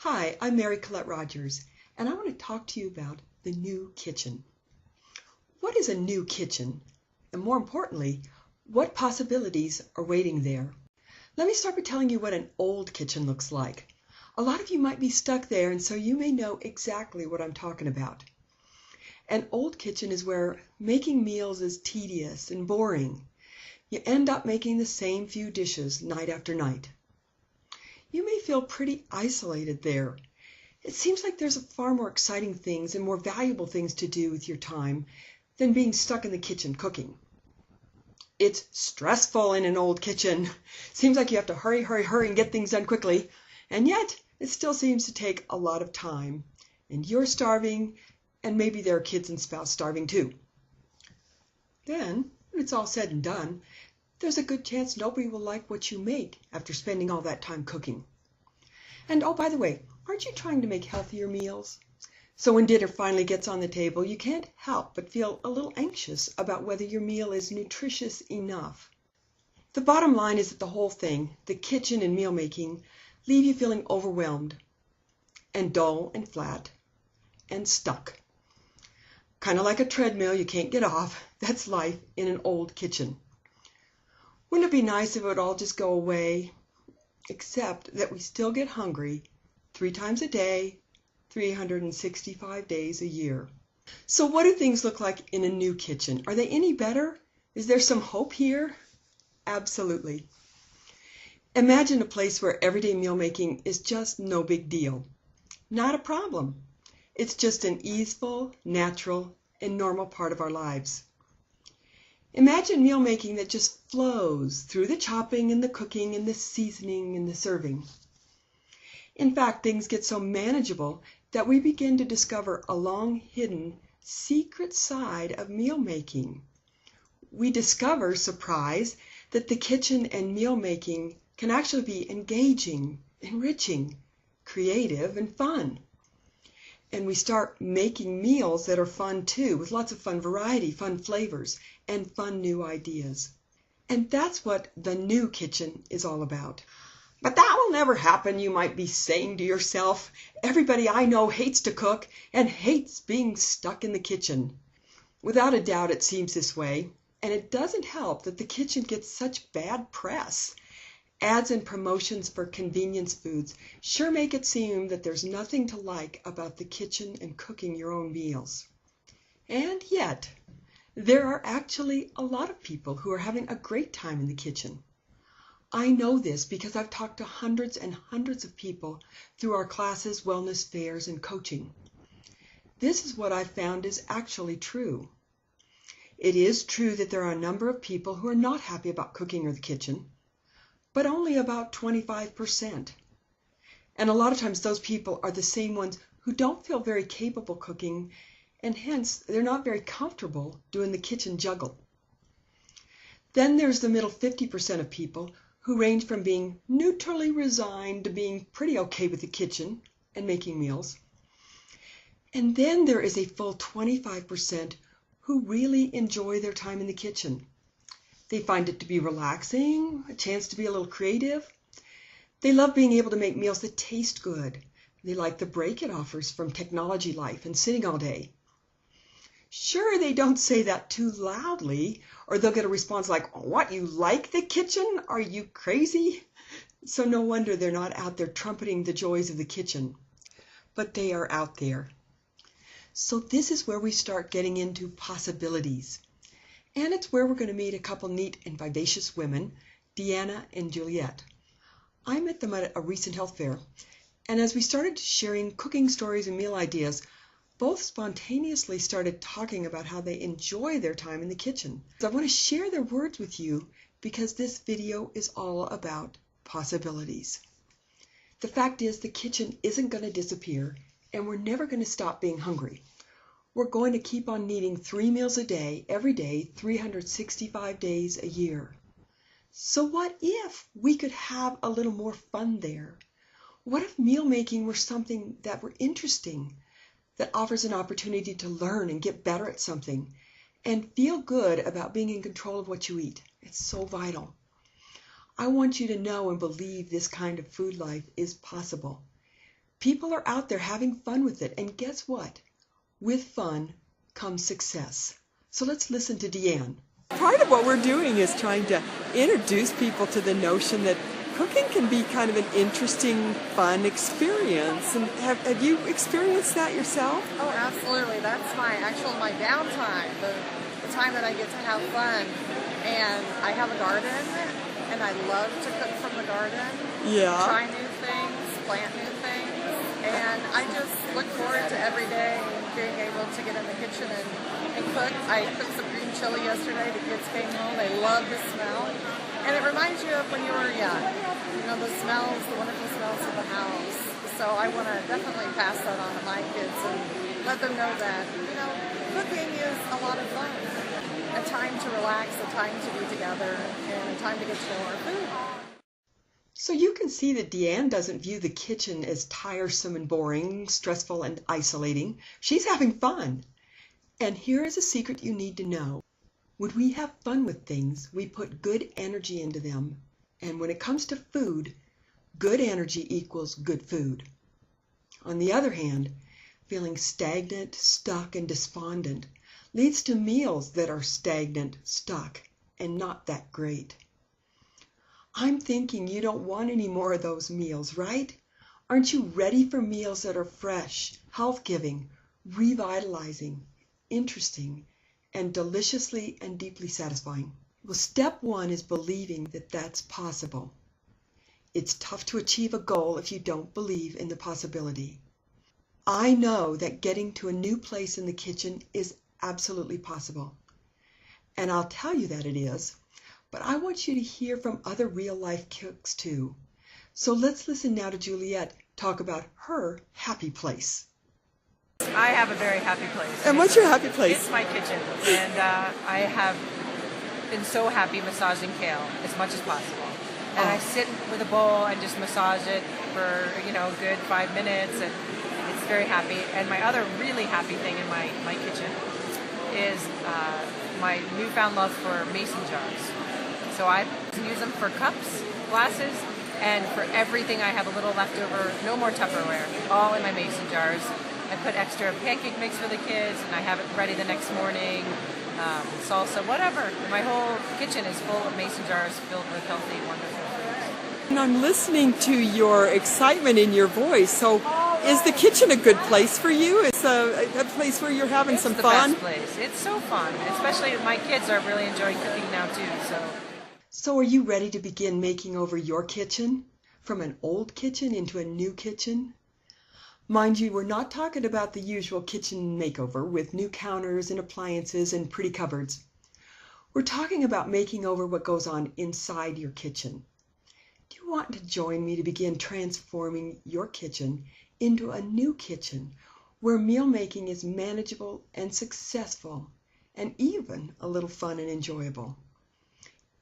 Hi, I'm Mary Colette Rogers, and I want to talk to you about the new kitchen. What is a new kitchen? And more importantly, what possibilities are waiting there? Let me start by telling you what an old kitchen looks like. A lot of you might be stuck there, and so you may know exactly what I'm talking about. An old kitchen is where making meals is tedious and boring. You end up making the same few dishes night after night. You may feel pretty isolated there. It seems like there's far more exciting things and more valuable things to do with your time than being stuck in the kitchen cooking. It's stressful in an old kitchen. Seems like you have to hurry and get things done quickly. And yet, it still seems to take a lot of time. And you're starving, and maybe there are kids and spouse starving too. Then, when it's all said and done, there's a good chance nobody will like what you make after spending all that time cooking. And oh, by the way, aren't you trying to make healthier meals? So when dinner finally gets on the table, you can't help but feel a little anxious about whether your meal is nutritious enough. The bottom line is that the whole thing, the kitchen and meal making, leave you feeling overwhelmed and dull and flat and stuck. Kind of like a treadmill you can't get off. That's life in an old kitchen. Wouldn't it be nice if it would all just go away? Except that we still get hungry 3 times a day, 365 days a year. So what do things look like in a new kitchen? Are they any better? Is there some hope here? Absolutely. Imagine a place where everyday meal making is just no big deal. Not a problem. It's just an easeful, natural, and normal part of our lives. Imagine meal making that just flows through the chopping and the cooking and the seasoning and the serving. In fact, things get so manageable that we begin to discover a long-hidden, secret side of meal making. We discover, surprise, that the kitchen and meal making can actually be engaging, enriching, creative, and fun. And we start making meals that are fun too, with lots of fun variety, fun flavors, and fun new ideas. And that's what the new kitchen is all about. But that will never happen, you might be saying to yourself. Everybody I know hates to cook and hates being stuck in the kitchen. Without a doubt it seems this way, and it doesn't help that the kitchen gets such bad press. Ads and promotions for convenience foods sure make it seem that there's nothing to like about the kitchen and cooking your own meals. And yet, there are actually a lot of people who are having a great time in the kitchen. I know this because I've talked to hundreds and hundreds of people through our classes, wellness fairs, and coaching. This is what I've found is actually true. It is true that there are a number of people who are not happy about cooking or the kitchen, but only about 25%. And a lot of times those people are the same ones who don't feel very capable cooking, and hence they're not very comfortable doing the kitchen juggle. Then there's the middle 50% of people who range from being neutrally resigned to being pretty okay with the kitchen and making meals. And then there is a full 25% who really enjoy their time in the kitchen. They find it to be relaxing, a chance to be a little creative. They love being able to make meals that taste good. They like the break it offers from technology life and sitting all day. Sure, they don't say that too loudly, or they'll get a response like, "What, you like the kitchen? Are you crazy?" So no wonder they're not out there trumpeting the joys of the kitchen. But they are out there. So this is where we start getting into possibilities. And it's where we're going to meet a couple neat and vivacious women, Deanna and Juliet. I met them at a recent health fair, and as we started sharing cooking stories and meal ideas, both spontaneously started talking about how they enjoy their time in the kitchen. So I want to share their words with you because this video is all about possibilities. The fact is the kitchen isn't going to disappear, and we're never going to stop being hungry. We're going to keep on needing 3 meals a day, every day, 365 days a year. So what if we could have a little more fun there? What if meal making were something that were interesting, that offers an opportunity to learn and get better at something, and feel good about being in control of what you eat? It's so vital. I want you to know and believe this kind of food life is possible. People are out there having fun with it, and guess what? With fun comes success. So let's listen to Deanne. Part of what we're doing is trying to introduce people to the notion that cooking can be kind of an interesting, fun experience. And have you experienced that yourself? Oh, absolutely. That's my downtime, the time that I get to have fun. And I have a garden, and I love to cook from the garden. Yeah. Try new things, plant new things. And I just look forward to every day being able to get in the kitchen and cook. I cooked some green chili yesterday. The kids came home. They love the smell. And it reminds you of when you were young. You know, the smells, the wonderful smells of the house. So I want to definitely pass that on to my kids and let them know that, you know, cooking is a lot of fun. A time to relax, a time to be together, and a time to get to know our food. So you can see that Deanne doesn't view the kitchen as tiresome and boring, stressful and isolating. She's having fun. And here is a secret you need to know. When we have fun with things, we put good energy into them. And when it comes to food, good energy equals good food. On the other hand, feeling stagnant, stuck, and despondent leads to meals that are stagnant, stuck, and not that great. I'm thinking you don't want any more of those meals, right? Aren't you ready for meals that are fresh, health-giving, revitalizing, interesting, and deliciously and deeply satisfying? Well, step one is believing that that's possible. It's tough to achieve a goal if you don't believe in the possibility. I know that getting to a new place in the kitchen is absolutely possible. And I'll tell you that it is. But I want you to hear from other real-life cooks too. So let's listen now to Juliet talk about her happy place. I have a very happy place. And what's your happy place? It's my kitchen. And I have been so happy massaging kale as much as possible. And I sit with a bowl and just massage it for, you know, a good 5 minutes. And it's very happy. And my other really happy thing in my kitchen is my newfound love for mason jars. So I use them for cups, glasses, and for everything I have a little leftover, no more Tupperware, all in my mason jars. I put extra pancake mix for the kids, and I have it ready the next morning, salsa, whatever. My whole kitchen is full of mason jars filled with healthy, wonderful foods. And I'm listening to your excitement in your voice. So is the kitchen a good place for you? It's a place where you're having some fun? It's the best place. It's so fun, especially my kids are really enjoying cooking now too. So are you ready to begin making over your kitchen? From an old kitchen into a new kitchen? Mind you, we're not talking about the usual kitchen makeover with new counters and appliances and pretty cupboards. We're talking about making over what goes on inside your kitchen. Do you want to join me to begin transforming your kitchen into a new kitchen where meal making is manageable and successful and even a little fun and enjoyable?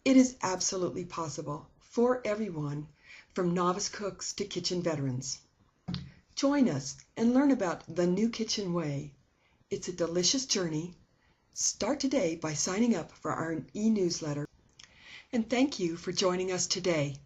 It is absolutely possible for everyone, from novice cooks to kitchen veterans. Join us and learn about the New Kitchen Way. It's a delicious journey. Start today by signing up for our e-newsletter. And thank you for joining us today.